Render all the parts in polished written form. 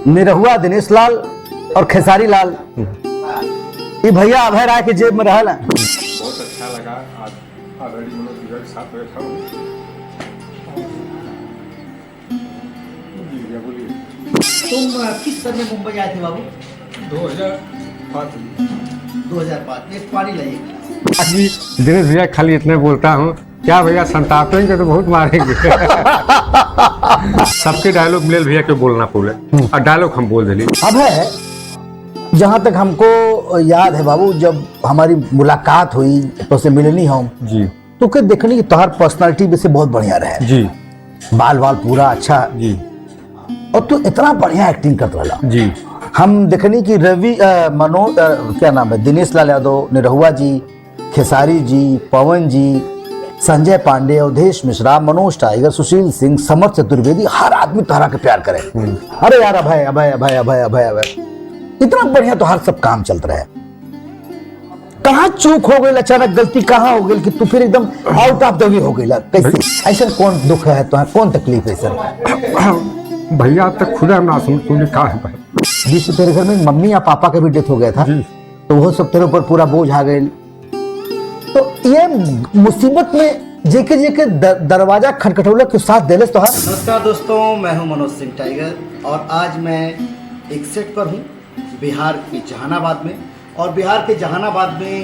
निरहुआ दिनेश लाल और खेसारी लाल ये भैया अभय राय के जेब में रहल है। बहुत अच्छा लगा। आज ऑलरेडी मनोज भैया के साथ बैठा हूँ। जी भैया बोलिए। तुम किस सन में मुंबई आए थे बाबू? 2005 2005 एक पानी लाइए। आज भी दिनेश भैया खाली इतने बोलता हूँ, क्या भैया संतापेंगे तो बहुत मारेंगे। सबके डायलॉग मिले भैया क्यों बोलना बोले और डायलॉग हम बोल दिली। अभय, जहाँ तक हमको याद है बाबू, जब हमारी मुलाकात हुई तो से मिलनी हम जी, तो के देखने की तोहार पर्सनालिटी भी से बहुत बढ़िया रहे जी, बाल बाल पूरा अच्छा जी, और तू इतना बढ़िया एक्टिंग करता रहा। जी, हम देखनी कि रवि मनोज क्या नाम है, दिनेश लाल यादव, निरहुआ जी, खेसारी जी, पवन जी, संजय पांडे, अवधेश मिश्रा, मनोज टाइगर, सुशील सिंह, समर्थ चतुर्वेदी, हर आदमी तोहरा के प्यार करे। अरे यार अभय अभय अभय अभय अभय अभय इतना बढ़िया तो हर सब काम चलता रहे। कहाँ चूक हो गई, अचानक गलती कहाँ हो गई कि तू फिर एकदम आउट ऑफ द वे हो गई? कैसे ऐसा कौन दुख है तुम्हें, कौन तकलीफ है सर? भैया तक खुदा ना सुन तूने कहा है भाई। बीच में तेरे घर में मम्मी या पापा का भी डेथ हो गया था, तो वो सब तेरे ऊपर पूरा बोझ आ गए। तो ये मुसीबत में जेके जेके दरवाजा खटखटौला के साथ देले तो। नमस्कार दोस्तों, मैं हूं मनोज सिंह टाइगर और आज मैं एक सेट पर हूं बिहार के जहानाबाद में। और बिहार के जहानाबाद में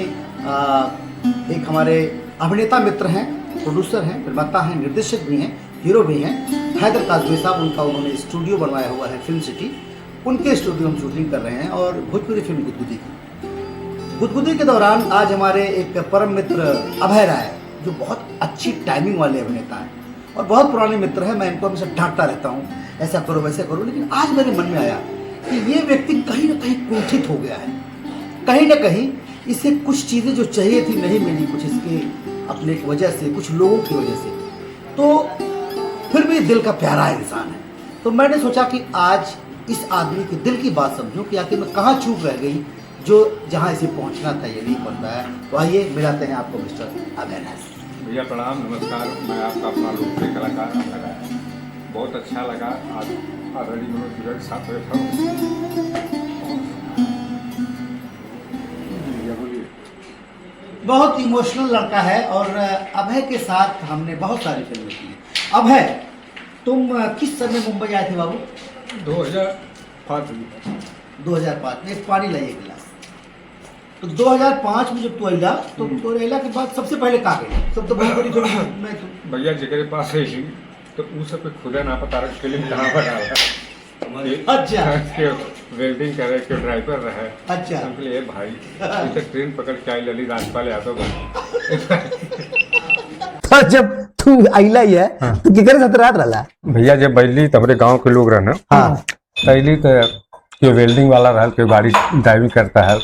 एक हमारे अभिनेता मित्र हैं, प्रोड्यूसर हैं, निर्माता हैं, निर्देशक भी हैं, हीरो भी हैं, हैदर काजमी साहब। उनका उन्होंने स्टूडियो बनवाया हुआ है फिल्म सिटी। उनके स्टूडियो हम शूटिंग कर रहे हैं और भोजपुरी फिल्म गुदगुदी की। गुदगुदी के दौरान आज हमारे एक परम मित्र अभय राय, जो बहुत अच्छी टाइमिंग वाले अभिनेता हैं और बहुत पुराने मित्र हैं, मैं इनको हमेशा डांटता रहता हूँ ऐसा करो वैसे करो, लेकिन आज मेरे मन में आया कि ये व्यक्ति कहीं ना कहीं कुंठित हो गया है। कहीं ना कहीं इसे कुछ चीज़ें जो चाहिए थी नहीं मिली, कुछ इसके अपने की वजह से, कुछ लोगों की वजह से। तो फिर भी दिल का प्यारा इंसान है, तो मैंने सोचा कि आज इस आदमी के दिल की बात समझूं कि आखिर मैं कहाँ चूक रह गई जो जहाँ इसे पहुँचना था ये नहीं पहुँच पाया। तो आइए मिलाते हैं आपको मिस्टर अभय राय। भैया प्रणाम, नमस्कार। मैं आपका अपना लोकप्रिय कलाकार अभय राय। बहुत अच्छा लगा। आज ऑलरेडी मनोज भैया के साथ बैठा हूँ। भैया बोलिए। बहुत इमोशनल लड़का है और अभय के साथ हमने बहुत सारी फिल्में की हैं। अभय, तुम किस सन में मुंबई आए थे बाबू? 2005 में एक पानी लाइए गिलास। तो 2005 में जब तू अला तो अला के बाद सबसे पहले कहाँ गई? सब तो बड़ी बड़ी फिल्म में भैया जेकरे पास है ही तो उस सब पे खुदा ना पता रहा फिल्म कहाँ बना रहा। अच्छा, वेल्डिंग करे के ड्राइवर रहे। अच्छा, हमके लिए भाई इसे ट्रेन पकड़ के आई लली राजपाल यादव बन। और जब तू आइला ही है तो केकरे साथ रात रहला? भैया जब बैली तो हमारे गांव के लोग रहना। हाँ, पहली तो कोई वेल्डिंग वाला रहा, कोई गाड़ी ड्राइविंग करता है,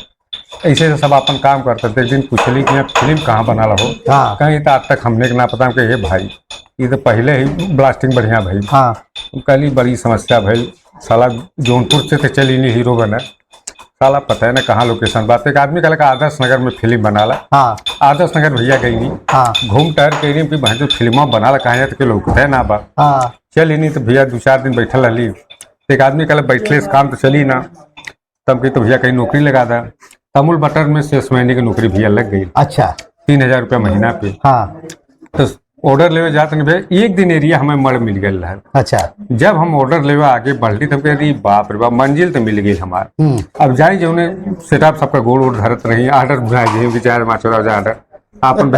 ऐसे तो सब अपन काम करते थे। एक दिन पूछली कि फिल्म कहाँ बना रहो। हाँ, कहीं तो आज तक हमने के ना पता कि ये भाई ये तो पहले ही ब्लास्टिंग बढ़िया भाई। हाँ, कहली बड़ी समस्या भाई, साला जौनपुर से तो चली नहीं हीरो बना, साला पता है ना कहाँ लोकेशन। बात एक आदमी कहला आदर्श नगर में फिल्म बनाला। हाँ, आदर्श नगर भैया गई नहीं। हाँ, घूम टहर के नहीं भाई जो फिल्म बनाला कहाँ तो लोग है ना बा। हाँ, चली नहीं तो भैया 2-4 दिन बैठल रही। एक आदमी कहला बैठले से काम तो चली ना, तब की तो भैया कहीं नौकरी लगा था। तमुल बटर में सेल्समैन की नौकरी भैया लग गई। अच्छा, 3000 रुपया महीना पे। हाँ, तो ऑर्डर लेवे जाते नहीं भैया, एक दिन एरिया हमें मड़ मिल गया है। अच्छा, जब हम ऑर्डर लेवे आगे बढ़ली तब कह रही बाप रे बाप मंजिल तो मिल गई हमारे। अब जाए जो सेटअप सबका गोड़ वोड़ धरत रही, आर्डर बुझाए विचार माचोरा आर्डर आपन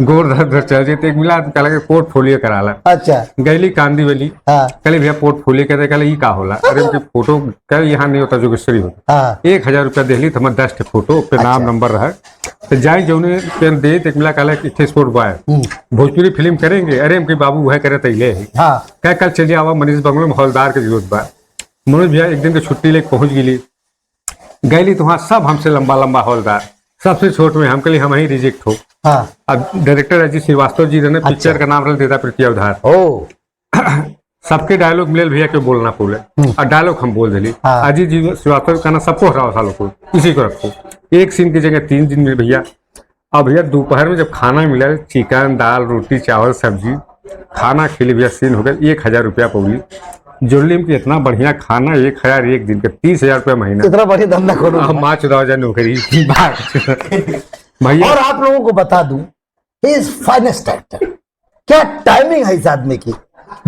गोड़ धर चल जाते। एक मिला कहला पोर्टफोलियो कराला। अच्छा, गैली कांदी वाली हाँ, कहले भैया पोर्टफोलियो कहते कहले ई का होला। अरे उनके फोटो कल यहाँ नहीं होता जोगेश्वरी होता। हाँ, 1000 रुपया देली तो हमारे 10 फोटो पे नाम नंबर रहा। तो जाए जो पेन दे तो मिला कहला कि स्पोर्ट बॉय भोजपुरी फिल्म करेंगे। अरे हम बाबू वह करे तैले है। हाँ, क्या कल चलिए आवा मनीष बंगलो में हौलदार के जरूरत बा। मनोज भैया एक दिन के छुट्टी लेके पहुंच गई। गैली तो वहाँ सब हमसे लंबा लंबा हौलदार, सबसे छोट में हम हम ही रिजेक्ट हो। हाँ, अब डायरेक्टर अजीत श्रीवास्तव जी ने पिक्चर का नाम रख देता प्रीतिया उधार। ओ, सबके डायलॉग मिले भैया क्यों बोलना बोले और डायलॉग हम बोल दिली। हाँ, अजीत जी श्रीवास्तव कहना सबको हटाओ सालों को, इसी को रखो। एक सीन की जगह 3 दिन में भैया। अब भैया दोपहर में जब खाना मिला, चिकन दाल रोटी चावल सब्जी खाना खिली भैया, सीन हो गया 1000 रुपया पौली। जुल्लिम की इतना बढ़िया खाना 1,000 एक दिन का 30,000 रुपया महीना। इतना बढ़िया धंधा खोलो। माँ 14,000 नौकरी भैया। और आप लोगों को बता दूं, इज फाइनेस्ट एक्टर। क्या टाइमिंग है इस आदमी की।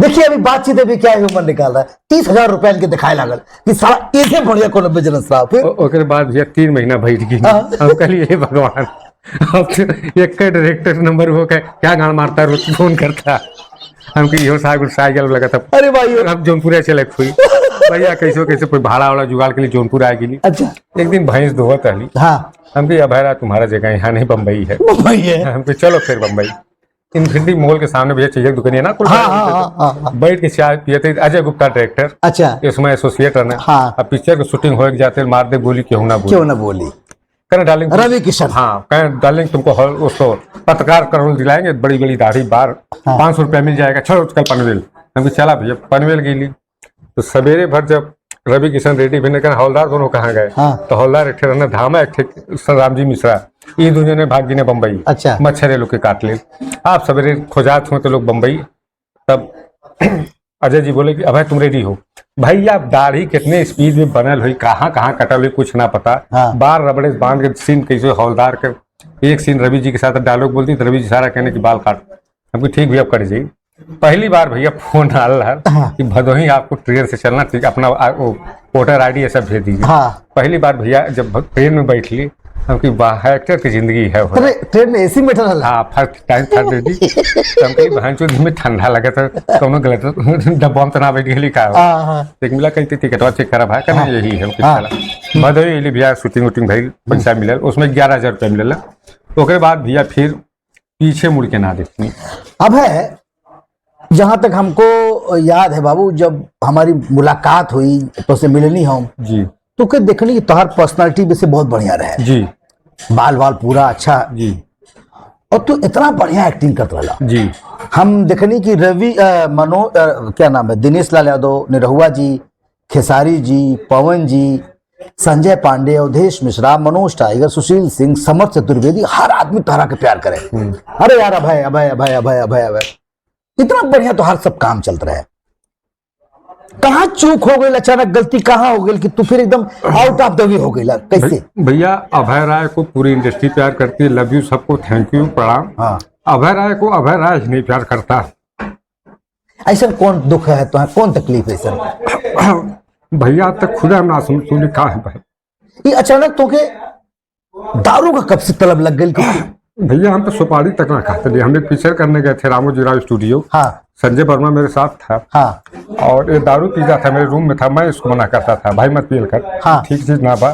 देखिए अभी बातचीत अभी क्या ह्यूमर निकाल रहा है, 30,000 रुपया इनके दिखाए लागल कि सारा इसे बढ़िया कोनो बिजनेस रहा। फिर ओकर बाद भैया 3 महीना बैठ गई। हम कहलिए हे भगवान, अब तो एक डायरेक्टर नंबर हो क्या गान मारता रोज फोन करता। हम कि इहो साइकिल लगा था। अरे भाई अब जौनपुर चले हुई भैया कैसे कैसे कोई भाड़ा वाला जुगाड़ के लिए जौनपुर आ गई। अच्छा एक दिन भैंस धोवत रही। हाँ हम कि अभयरा तुम्हारा जगह यहाँ नहीं बम्बई है। भाई है। हम कि चलो फिर बम्बई। इन्फिनिटी मॉल के सामने भैया चाहिए दुकान है ना, हाँ। बैठ के चाय पिए थे। अजय गुप्ता डायरेक्टर, अच्छा इसमें एसोसिएट रहना। हाँ। अब पिक्चर की शूटिंग हो जाते मार दे गोली क्यों ना बोली। क्यों ना बोली। करें डार्लिंग रवि किशन। हाँ कहें डार्लिंग तुमको उसको पत्रकार का रोल दिलाएंगे, बड़ी बड़ी दाढ़ी बार 500 रुपया मिल जाएगा, चलो कल पनवेल। हम चला भैया पनवेल गेली। तो सवेरे भर जब रवि किशन रेड्डी भी कहा हौलदार दोनों कहाँ गए। हाँ। तो हौलदार एक रहना धामा एक रामजी मिश्रा, ये दोनों ने भाग गिने बम्बई। अच्छा मच्छरे लोग के काट ले। आप सवेरे खोजात हुए तो लोग बम्बई। तब अजय जी बोले कि अभय तुम रेडी हो। भाई आप दाढ़ी कितने स्पीड में बनल हुई, कहाँ कहाँ कटल हुई कुछ ना पता। हाँ। बार रबड़े बांध के सीन कैसे हौलदार के एक सीन रवि जी के साथ डायलॉग बोलती तो रवि जी सारा कहने की बाल काट। हमको ठीक भैया कर जाइए। पहली बार भैया फोन डाल रहा कि भदोही आपको ट्रेन से चलना, ठीक अपना वोटर ID ऐसा भेज दीजिए। हाँ। पहली बार भैया जब ट्रेन में बैठ ली हम कि वाह एक्टर की जिंदगी है। अरे ट्रेन में AC में ठहरा। हाँ फर्स्ट टाइम था दीदी। हम कहीं बहन चोद में ठंडा लगा था, कौनो गलत डब्बा में तो ना बैठ गई का एक मिला कहीं टिकटवा चेक करा भाई कहना यही है। भदोही भैया शूटिंग वूटिंग भाई पैसा मिलल, उसमें 11,000 रुपया मिलल। ओकरे बाद भैया फिर पीछे मुड़ के ना देखनी। अब है जहां तक हमको याद है बाबू, जब हमारी मुलाकात हुई तो से मिलनी हम जी, तो के देखनी कि तोहार पर्सनालिटी भी से बहुत बढ़िया रहे जी, बाल बाल पूरा अच्छा जी, और तू इतना बढ़िया एक्टिंग करता रहा। जी। हम देखनी कि रवि क्या नाम है, दिनेश लाल यादव, निरहुआ जी, खेसारी जी, पवन जी, संजय पांडे, अवधेश मिश्रा, मनोज टाइगर, सुशील सिंह, समर्थ चतुर्वेदी, हर आदमी तोहरा के प्यार करे। अरे यार अभय अभय अभय अभय अभय अभय इतना बढ़िया तो हर सब काम चलता रहे। कहाँ चूक हो गई, अचानक गलती कहाँ हो गई कि तू फिर एकदम आउट ऑफ द वे हो गई? कैसे? भैया अभय राय को पूरी इंडस्ट्री प्यार करती है। लव यू सबको, थैंक यू, प्रणाम। हाँ। अभय राय को अभय राय ही नहीं प्यार करता। ऐसा कौन दुख है तो कौन तकलीफ है सर? भैया अब तक खुदा ना सुन कहा है भाई। ये अचानक तो के दारू का कब से तलब लग गई? भैया हम तो सुपारी तक ना खाते थे। हम एक पिक्चर करने गए थे रामोजी राव स्टूडियो। हाँ। संजय वर्मा मेरे साथ था। हाँ। और ये दारू पीता था, मेरे रूम में था, मैं इसको मना करता था भाई मत पियल कर। हाँ। ठीक चीज ना बा।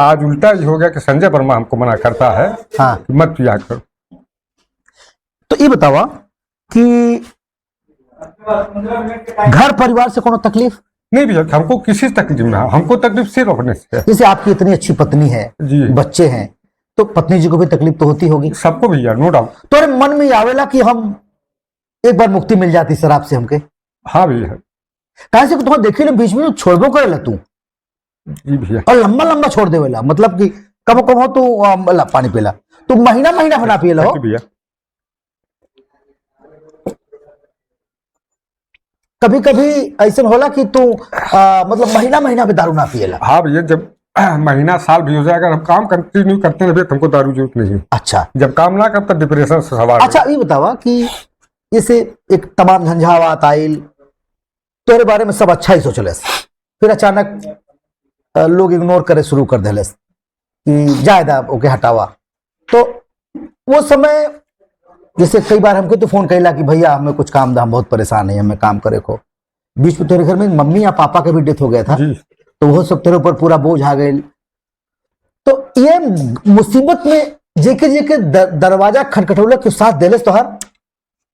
आज उल्टा ही हो गया कि संजय वर्मा हमको मना करता है। हाँ। कि मत पिया कर। तो ये बतावा कि घर परिवार से कोनो तकलीफ नहीं भैया, हमको किसी तकलीफ में, हमको तकलीफ सिर्फ अपने से। जैसे आपकी इतनी अच्छी पत्नी है जी, बच्चे हैं, तो पत्नी जी को भी तकलीफ तो होती होगी। सबको भैया नो डाउट। तो अरे मन में आवेला कि हम एक बार मुक्ति मिल जाती शराब से हमके। हाँ भैया। कहा से तुम्हें देखी ना बीच में छोड़बो करेला तू, जी भैया। और लंबा लंबा छोड़ देवेला, मतलब कि कब कब तू पानी पिला, तू महीना महीना बना पियला हो भैया। कभी कभी ऐसा होला कि तू मतलब महीना महीना पे दारू ना पियला? हाँ भैया, जब महीना साल भी हो जाएगा, हम काम कंटिन्यू करते रहे तो हमको दारू जरूरत नहीं। अच्छा। जब काम ना करता डिप्रेशन से सवाल। अच्छा ये बतावा कि इसे एक तमाम झंझावात आयल, तेरे बारे में सब अच्छा ही सोचलस, फिर अचानक लोग इग्नोर करे शुरू कर देलस कि जायदा ओके हटावा। तो वो समय जैसे कई बार हमको तो फोन कैला कि भैया हमें कुछ काम था, हम बहुत परेशान है, हमें काम करे को। बीच में तेरे घर में मम्मी या पापा का भी डेथ हो गया था, तो वो सब तेरे ऊपर पूरा बोझ आ गई। तो ये मुसीबत में जेके जेके दरवाजा खटखटौला के साथ देलस तोहर?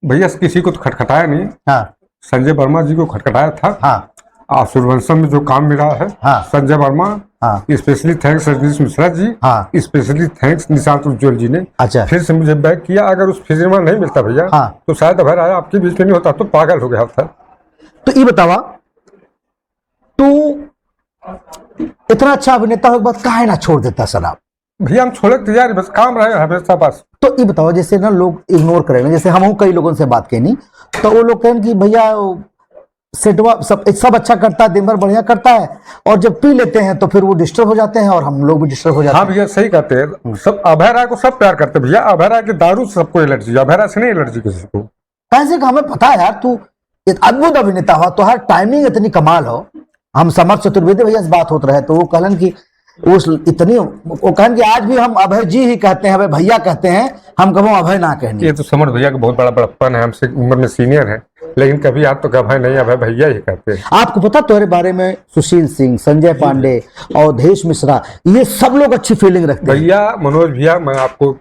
भैया किसी को तो खटखटाया नहीं। हाँ। संजय वर्मा जी को खटखटाया था। हाँ। सूर्यवंशम में जो काम मिला है। हाँ। संजय वर्मा। हाँ। Specially thanks Rajneesh Mishra ji. हाँ। स्पेशली थैंक्स निशांत उज्ज्वल जी ने। अच्छा। फिर से मुझे बैक किया। अगर उस फिल्म में नहीं मिलता भैया। हाँ। तो शायद अभय राय आपके बीच में नहीं होता, तो पागल हो गया था। तो ये बतावा, तू इतना अच्छा अभिनेता हो बाद काहे ना छोड़ देता शराब? भैया हम छोड़े तैयार, बस काम रहे हमेशा बस। तो ये बताओ, जैसे ना लोग इग्नोर करेंगे, जैसे हम कई लोगों से बात कहनी तो वो लोग कहें कि भैया सेटवा सब अच्छा करता है, दिन भर बढ़िया करता है, और जब पी लेते हैं तो फिर वो डिस्टर्ब हो जाते हैं और हम लोग भी डिस्टर्ब हो जाते हाँ हैं। भैया सही कहते हैं, सब अभय राय को सब प्यार करते हैं भैया। अभय राय की दारू से सबको एलर्जी, अभय राय से नहीं एलर्जी किसी को। कैसे का हमें पता है यार, तू एक अद्भुत अभिनेता हो, तो हर टाइमिंग इतनी कमाल हो। हम समर्थ चतुर्वेदी भैया से बात होते रहे तो वो कहलन कि वो कहन कि आज भी हम अभय जी ही कहते हैं, अभय भैया कहते हैं, हम कभी अभय ना कहने। ये तो समर्थ भैया का बहुत बड़ा बड़प्पन है, हमसे उम्र में सीनियर है, लेकिन कभी आप तो अभय नहीं, अभय भैया ही कहते हैं। आपको पता तुम्हारे बारे में सुशील सिंह, संजय पांडे, अवधेश मिश्रा, ये सब लोग अच्छी फीलिंग रखते हैं। भैया मनोज भैया, मैं आपको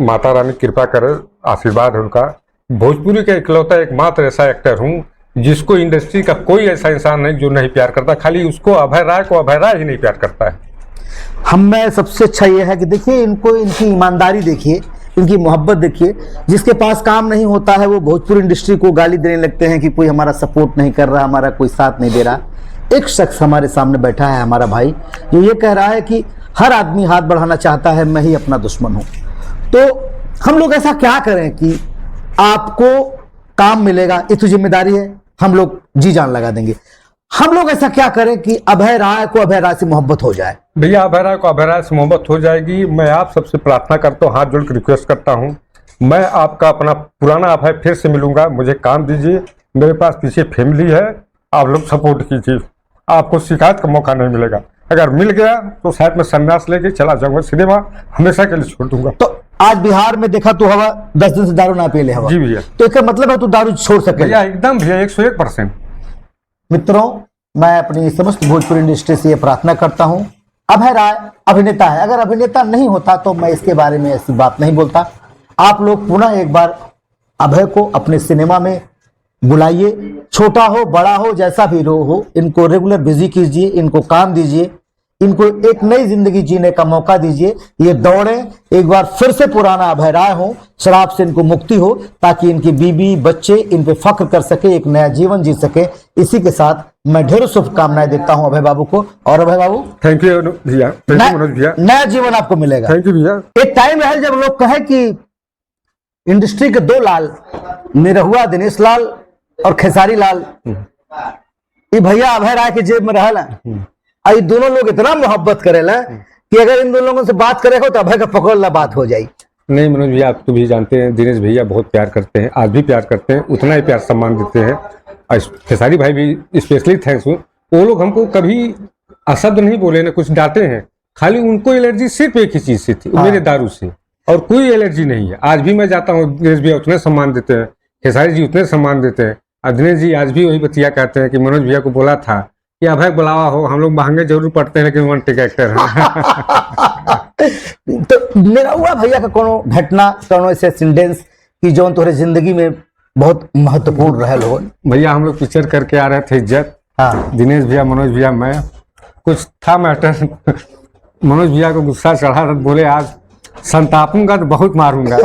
माता रानी कृपा करे, आशीर्वाद है उनका, भोजपुरी का इकलौता एकमात्र ऐसा एक्टर हूँ जिसको इंडस्ट्री का कोई ऐसा इंसान नहीं जो नहीं प्यार करता, खाली उसको अभय राय को अभय राय ही नहीं प्यार करता है। हम में सबसे अच्छा ये है कि देखिए इनको, इनकी ईमानदारी देखिए, इनकी मोहब्बत देखिए। जिसके पास काम नहीं होता है वो भोजपुरी इंडस्ट्री को गाली देने लगते हैं कि कोई हमारा सपोर्ट नहीं कर रहा, हमारा कोई साथ नहीं दे रहा। एक शख्स हमारे सामने बैठा है, हमारा भाई, जो ये कह रहा है कि हर आदमी हाथ बढ़ाना चाहता है, मैं ही अपना दुश्मन हूं। तो हम लोग ऐसा क्या करें कि आपको काम मिलेगा, ये तो जिम्मेदारी है, हम लोग जी जान लगा देंगे। हम लोग ऐसा क्या करें कि अभय राय को अभय राय से मोहब्बत हो जाए। भैया अभय राय को अभय राय से मोहब्बत हो जाएगी। मैं आप सबसे प्रार्थना करता हूँ, हाथ जोड़ के रिक्वेस्ट करता हूँ, मैं आपका अपना पुराना अभय फिर से मिलूंगा, मुझे काम दीजिए, मेरे पास पीछे फैमिली है, आप लोग सपोर्ट कीजिए, आपको शिकायत का मौका नहीं मिलेगा। अगर मिल गया तो शायद मैं संन्यास लेके चला जाऊंगा, सिनेमा हमेशा के लिए छोड़ दूंगा। तो आज बिहार में देखा तो हवा 10 दिन से दारू ना पी ले हवा। जी भैया। तो इसका मतलब है तू दारू छोड़ सके। भैया एकदम भैया 101%। मित्रों, मैं अपनी समस्त भोजपुरी इंडस्ट्री से ये प्रार्थना करता हूं, अभय राय अभिनेता है, अगर अभिनेता नहीं होता तो मैं इसके बारे में ऐसी बात नहीं बोलता। आप लोग पुनः एक बार अभय को अपने सिनेमा में बुलाइए, छोटा हो बड़ा हो जैसा भी रो हो, इनको रेगुलर बिजी कीजिए, इनको काम दीजिए, इनको एक नई जिंदगी जीने का मौका दीजिए। ये दौड़े, एक बार फिर से पुराना अभय राय हो, शराब से इनको मुक्ति हो, ताकि इनकी बीबी बच्चे इन पे फख्र कर सके, एक नया जीवन जी सके। इसी के साथ मैं ढेरों शुभकामनाएं देता हूं अभय बाबू को। और अभय बाबू, थैंक यू भैया, थैंक यू मनोज भैया, नया जीवन आपको मिलेगा। थैंक यू भैया। एक टाइम रहे जब लोग कहे कि इंडस्ट्री के दो लाल, निरहुआ दिनेश लाल और खेसारी लाल, ये भैया अभय राय के जेब में रहला। आई दोनों लोग इतना मोहब्बत करेला कि अगर इन दोनों लोगों से बात करेगा तो अभय का पकड़ ला बात हो जाए। नहीं मनोज भैया, आप तो भी जानते हैं, दिनेश भैया बहुत प्यार करते हैं, आज भी प्यार करते हैं, उतना ही प्यार सम्मान देते हैं। और खेसारी भाई भी स्पेशली थैंक्स हूँ, वो लोग हमको कभी अशब्द नहीं बोले, ना कुछ डांटे हैं, खाली उनको एलर्जी सिर्फ एक ही चीज से थी, मेरे दारू से, और कोई एलर्जी नहीं है। आज भी मैं जाता हूँ, दिनेश भैया उतने सम्मान देते हैं, खेसारी जी उतने सम्मान देते हैं, और दिनेश जी आज भी वही बतिया कहते हैं कि मनोज भैया को बोला था कि अभय बुलावा हो, हम लोग महंगे जरूर पड़ते हैं लेकिन वन टिक एक्टर हैं। तो निरहुआ भैया का कोनो घटना, कोनो ऐसे इंसिडेंस कि जो तुम्हारे जिंदगी में बहुत महत्वपूर्ण रहल हो? भैया हम लोग पिक्चर करके आ रहे थे इज्जत, हाँ, दिनेश भैया, मनोज भैया, मैं, कुछ था मैटर, मनोज भैया को गुस्सा चढ़ा, बोले आज संतापूंगा तो बहुत मारूंगा।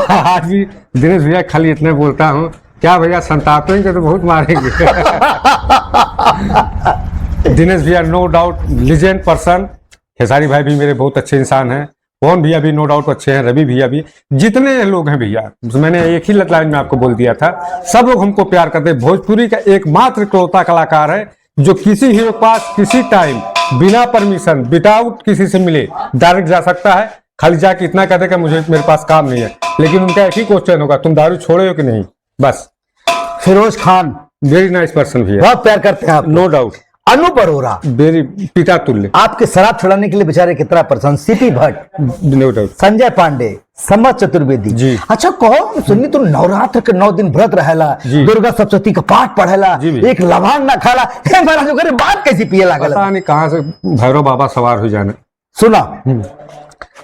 आज भी दिनेश भैया खाली इतने बोलता हूँ, क्या भैया संतापेंगे तो बहुत मारेंगे। दिनेश भैया no doubt legend person, Khesari भाई भी मेरे बहुत अच्छे इंसान हैं, पवन भैया भी नो डाउट अच्छे हैं, रवि भैया भी, जितने लोग हैं भैया, मैंने एक ही लाइन में आपको बोल दिया था, सब लोग हमको प्यार करते हैं। भोजपुरी का एकमात्र इकलौता कलाकार है जो किसी हीरो के पास किसी टाइम बिना परमिशन, विदाउट किसी से मिले डायरेक्ट जा सकता है, खाली जाके इतना कह देगा मुझे मेरे पास काम नहीं है, लेकिन उनका एक ही क्वेश्चन होगा, तुम दारू छोड़े हो कि नहीं, बस। Firoz Khan very nice person भैया, बहुत प्यार करते हैं आप, no doubt. Anup Arora very पिता तुल्य, आपके शराब छुड़ाने के लिए बेचारे कितना परेशान, CP Bhatt, no doubt, Sanjay Pandey, Samarth Chaturvedi ji. अच्छा कहो, सुनी तो नवरात्र के 9 दिन व्रत रहेला, जी। दुर्गा सप्तशती का पाठ पढ़ेला, जी भी। एक लवांग ना खाला, हे महाराज जो करे बात कैसी पिए लागल? पता नहीं कहाँ से भैरव बाबा सवार हो जाने। सुना,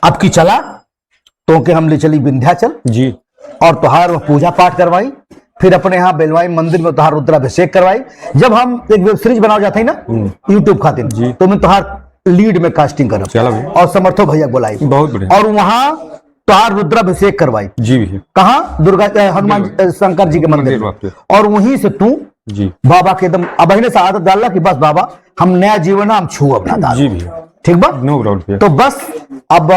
अब की चला तो के हम ले चली विंध्याचल जी, और तुहार वह पूजा पाठ करवाई, फिर अपने यहाँ बेलवाई मंदिर में तुहार रुद्राभिषेक करवाई। जब हम एक वेब सीरीज बनाओ जाते हैं ना यूट्यूब खातिर जी, तो मैं तुहार लीड में कास्टिंग करब, चलो भैया, और समर्थो भैया बुलाई, बहुत बढ़िया, और वहां तुहार रुद्राभिषेक करवाई। जी भैया, कहाँ? दुर्गा हनुमान शंकर जी के मंदिर में, और वहीं से तू जी बाबा के एकदम अब ने से आदत डाला कि बस बाबा हम नया जीवन हम छू अपना दारू। जी भैया, ठीक बा, नो डाउट भैया। तो बस अब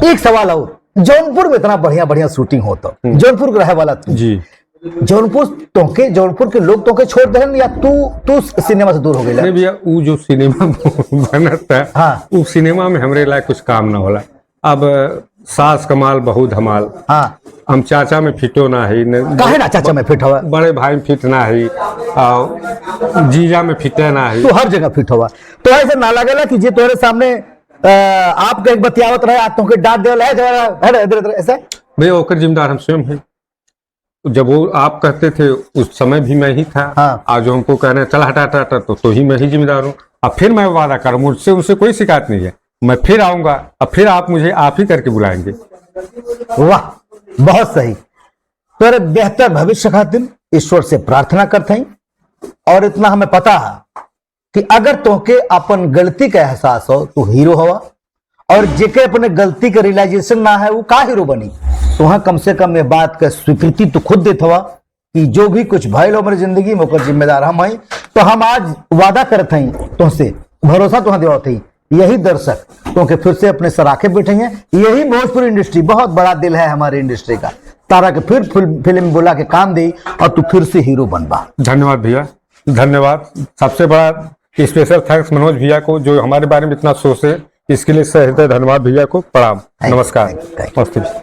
एक सवाल और, जौनपुर में इतना बढ़िया बढ़िया शूटिंग होता, जौनपुर के रहे वाला तू, जी, जौनपुर तोके, जौनपुर के लोग तोके छोड़ दे या तू सिनेमा से दूर हो गया? नहीं भैया, वो जो सिनेमा बनत है, हाँ। वो सिनेमा में हमरे लायक कुछ काम ना होला। अब सास कमाल बहू धमाल, हाँ, हम चाचा में फिटो ना है, काहे ना चाचा में फिट हुआ? बड़े भाई में फिट ना है, और जीजा में फिटे ना है। तू हर जगह फिट हुआ, तो ऐसे ना लगेला कि जे तोरे सामने आपके एक बतियावत रहे, आज तुमके डांट देवल है जरा इधर इधर ऐसा? भैया ओकर जिम्मेदार हम स्वयं है। जब वो आप कहते थे उस समय भी मैं ही था। हाँ। आज जो हमको कह रहे हैं चल हटा हटा हटा, तो ही मैं ही जिम्मेदार हूँ। अब फिर मैं वादा करूँ, मुझसे उनसे कोई शिकायत नहीं है, मैं फिर आऊंगा, अब फिर आप मुझे आप ही करके बुलाएंगे। वाह, बहुत सही। तोरे बेहतर भविष्य खातिर ईश्वर से प्रार्थना करते हैं। और इतना हमें पता है कि अगर तोके अपन गलती का एहसास हो तो हीरो हवा, और जेके अपने गलती का रियलाइजेशन ना है वो का हीरो बनी। तो हाँ, कम से कम ये बात का स्वीकृति तो खुद देत हवा कि जो भी कुछ भइल हमारी जिंदगी में ओकर जिम्मेदार हम हई। तो हम आज वादा करते हैं तुमसे, भरोसा तुहाँ देवत हई, यही दर्शक क्योंकि फिर से अपने सराखे बैठे हैं। यही भोजपुरी इंडस्ट्री, बहुत बड़ा दिल है हमारी इंडस्ट्री का, तारा के फिर फिल्म बोला के काम दे और तू फिर से हीरो बनबा। धन्यवाद भैया, धन्यवाद। सबसे बड़ा स्पेशल थैंक्स मनोज भैया को, जो हमारे बारे में इतना सोचे, इसके लिए सहृदय धन्यवाद भैया को। प्रणाम, नमस्कार, नमस्ते।